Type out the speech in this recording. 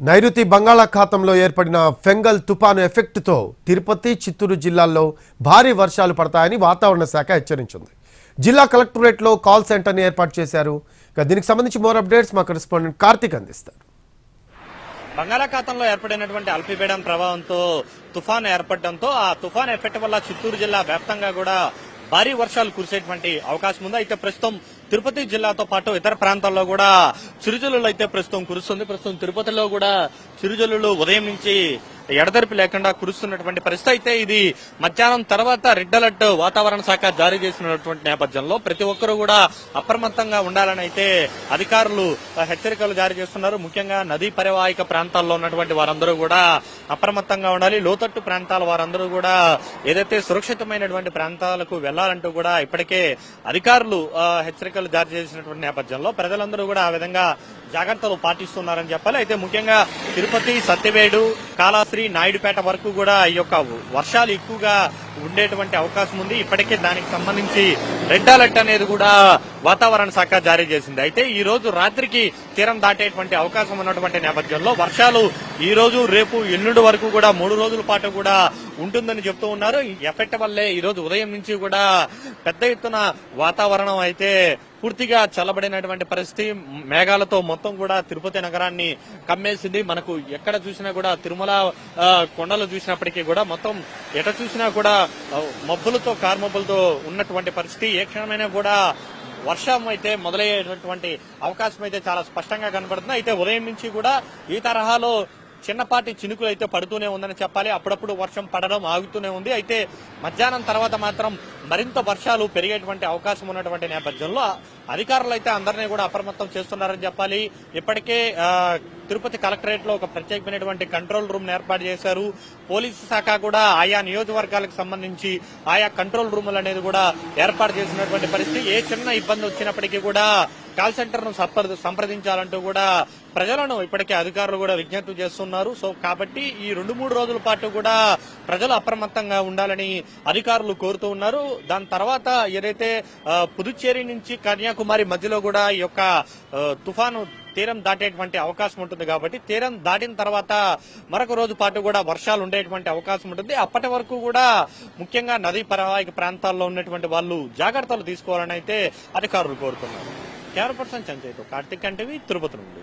నైరుతి బంగాళాఖాతంలో ఏర్పడిన ఫెంగల్ తుపాను ఎఫెక్ట్తో తిరుపతి, చిత్తూరు జిల్లాల్లో భారీ వర్షాలు పడతాయని వాతావరణ శాఖ హెచ్చరించింది. జిల్లా కలెక్టరేట్లో కాల్ సెంటర్ని ఏర్పాటు చేశారు. దీనికి సంబంధించి మోర్ అప్డేట్స్ మా కరెస్పాండెంట్ కార్తిక్ అందిస్తారు. బంగాళాఖాతంలో ఏర్పడినటువంటి అల్పపీడనం ప్రభావంతో తుఫాను ఏర్పడడంతో ఆ తుఫాను ఎఫెక్ట్ వల్ల చిత్తూరు జిల్లా వ్యాప్తంగా కూడా భారీ వర్షాలు కురిసేటువంటి అవకాశం ఉంది. అయితే ప్రస్తుతం తిరుపతి జిల్లాతో పాటు ఇతర ప్రాంతాల్లో కూడా చిరుజల్లులు అయితే ప్రస్తుతం కురుస్తుంది. ప్రస్తుతం తిరుపతిలో కూడా చిరుజల్లులు ఉదయం నుంచి ఎడతెరిపి లేకుండా కురుస్తున్నటువంటి పరిస్థితి. అయితే ఇది మధ్యాహ్నం తర్వాత రెడ్ అలర్ట్ వాతావరణ శాఖ జారీ చేసినటువంటి నేపథ్యంలో ప్రతి ఒక్కరూ కూడా అప్రమత్తంగా ఉండాలని అయితే అధికారులు హెచ్చరికలు జారీ చేస్తున్నారు. ముఖ్యంగా నదీ పరివాహిక ప్రాంతాల్లో ఉన్నటువంటి వారందరూ కూడా అప్రమత్తంగా ఉండాలి. లోతట్టు ప్రాంతాల వారందరూ కూడా ఏదైతే సురక్షితమైనటువంటి ప్రాంతాలకు వెళ్లాలంటూ కూడా ఇప్పటికే అధికారులు హెచ్చరికలు జారీ చేసినటువంటి నేపథ్యంలో ప్రజలందరూ కూడా ఆ విధంగా జాగ్రత్తలు పాటిస్తున్నారని చెప్పాలి. అయితే ముఖ్యంగా తిరుపతి, సత్యవేడు, కాళాశ్రీ, నాయుడుపేట వరకు కూడా ఈ యొక్క వర్షాలు ఎక్కువగా ఉండేటువంటి అవకాశం ఉంది. ఇప్పటికే దానికి సంబంధించి రెడ్ అలర్ట్ అనేది కూడా వాతావరణ శాఖ జారీ చేసింది. అయితే ఈ రోజు రాత్రికి తీరం దాటేటువంటి అవకాశం ఉన్నటువంటి నేపథ్యంలో వర్షాలు ఈ రోజు, రేపు, ఎల్లుండి వరకు కూడా 3 రోజుల పాటు కూడా ఉంటుందని చెప్తూ ఉన్నారు. ఎఫెక్ట్ వల్లే ఈ రోజు ఉదయం నుంచి కూడా పెద్ద ఎత్తున వాతావరణం అయితే పూర్తిగా చల్లబడినటువంటి పరిస్థితి. మేఘాలతో మొత్తం కూడా తిరుపతి నగరాన్ని కమ్మేసింది. మనకు ఎక్కడ చూసినా కూడా తిరుమల కొండలు చూసినప్పటికీ కూడా మొత్తం ఎట చూసినా కూడా మబ్బులతో, కార్మబ్బులతో ఉన్నటువంటి పరిస్థితి. ఏ క్షణమైనా కూడా వర్షం అయితే మొదలయ్యేటటువంటి అవకాశం అయితే చాలా స్పష్టంగా కనబడుతుంది. అయితే ఉదయం నుంచి కూడా ఈ తరహాలో చిన్నపాటి చినుకులు అయితే పడుతూనే ఉందని చెప్పాలి. అప్పుడప్పుడు వర్షం పడడం ఆగుతూనే ఉంది. అయితే మధ్యాహ్నం తర్వాత మాత్రం మరింత వర్షాలు పెరిగేటువంటి అవకాశం ఉన్నటువంటి నేపథ్యంలో అధికారులు అయితే అందరినీ కూడా అప్రమత్తం చేస్తున్నారని చెప్పాలి. ఇప్పటికే తిరుపతి కలెక్టరేట్ లో ఒక ప్రత్యేకమైనటువంటి కంట్రోల్ రూమ్ ఏర్పాటు చేశారు. పోలీసు శాఖ కూడా ఆయా నియోజకవర్గాలకు సంబంధించి ఆయా కంట్రోల్ రూములు అనేది కూడా ఏర్పాటు చేసినటువంటి పరిస్థితి. ఏ చిన్న ఇబ్బంది వచ్చినప్పటికీ కూడా కాల్ సెంటర్ ను సంప్రదించాలంటూ కూడా ప్రజలను ఇప్పటికే అధికారులు కూడా విజ్ఞప్తి చేస్తున్నారు. సో కాబట్టి ఈ 2-3 రోజుల పాటు కూడా ప్రజలు అప్రమత్తంగా ఉండాలని అధికారులు కోరుతూ ఉన్నారు. దాని తర్వాత ఏదైతే పుదుచ్చేరి నుంచి కన్యాకుమారి మధ్యలో కూడా ఈ యొక్క తుఫాను తీరం దాటేటువంటి అవకాశం ఉంటుంది. కాబట్టి తీరం దాటిన తర్వాత మరొక రోజు పాటు కూడా వర్షాలు ఉండేటువంటి అవకాశం ఉంటుంది. అప్పటి వరకు కూడా ముఖ్యంగా నదీ పరివాహిక ప్రాంతాల్లో ఉన్నటువంటి వాళ్ళు జాగ్రత్తలు తీసుకోవాలని అయితే అధికారులు కోరుతున్నారు. కెమెరా పర్సన్ చంచయ్యతో కార్తిక్, తిరుపతి నుండి.